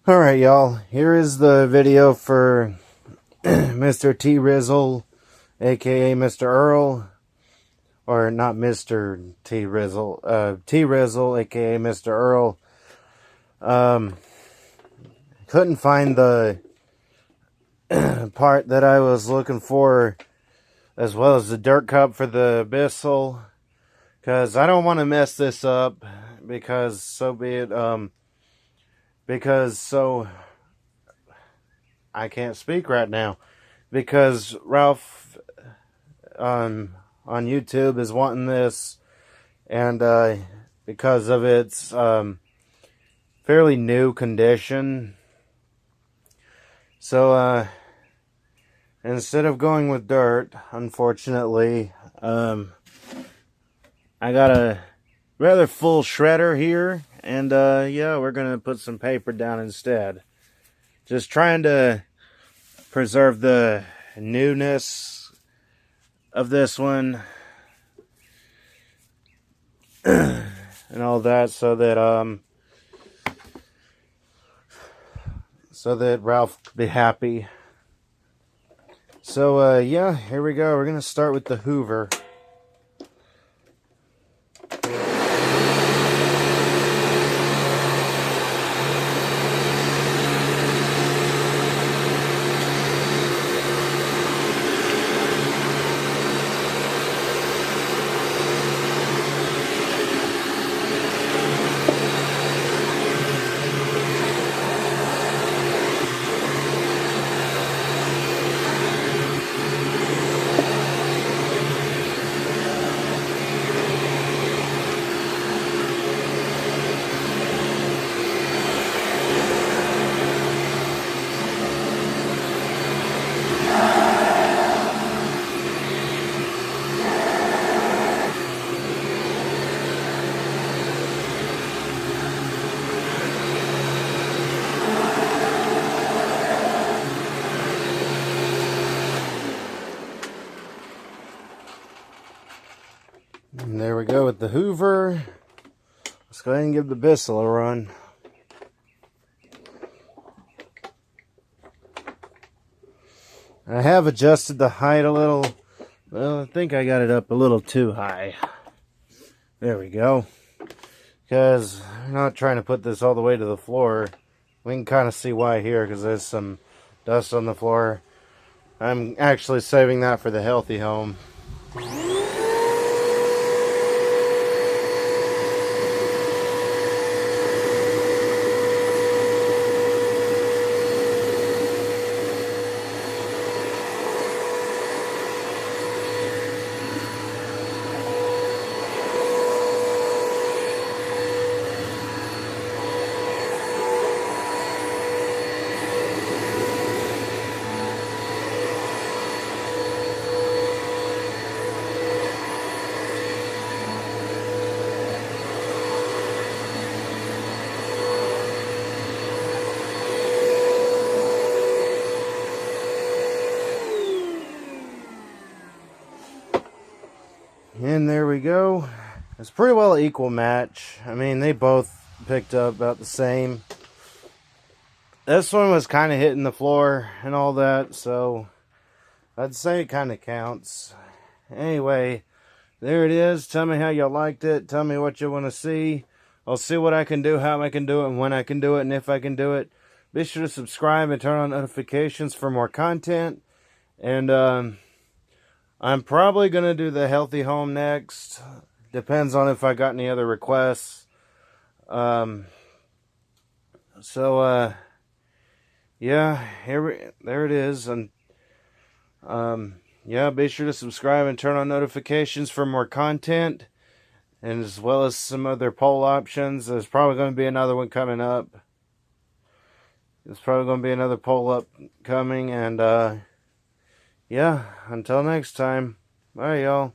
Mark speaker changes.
Speaker 1: Alright, y'all. Here is the video for Mr. T Rizzle, aka Mr. Earl. Or not Mr. T Rizzle. T Rizzle, aka Mr. Earl. Couldn't find the part that I was looking for, as well as the dirt cup for the Bissell, because I don't want to mess this up, because so be it. I can't speak right now, because Ralph on YouTube is wanting this, and because of its fairly new condition. So instead of going with dirt, unfortunately, I got a rather full shredder here, and yeah, we're gonna put some paper down instead. Just trying to preserve the newness of this one and all that, so that Ralph could be happy. So yeah, here we go. We're gonna start with the Hoover. And there we go with the Hoover. Let's go ahead and give the Bissell a run. I have adjusted the height a little. Well, I think I got it up a little too high. There we go. Because I'm not trying to put this all the way to the floor. We can kind of see why here, because there's some dust on the floor. I'm actually saving that for the healthy home. And there we go. It's pretty well an equal match. I mean, they both picked up about the same. This one was kind of hitting the floor and all that, so I'd say it kind of counts. Anyway, there it is. Tell me how you liked it. Tell me what you want to see. I'll see what I can do, how I can do it, and when I can do it, and if I can do it. Be sure to subscribe and turn on notifications for more content. And I'm probably going to do the healthy home next. Depends on if I got any other requests. Yeah, there it is. And yeah, be sure to subscribe and turn on notifications for more content, and as well as some other poll options. There's probably going to be another one coming up. There's probably going to be another poll upcoming, and yeah, until next time. Bye, y'all.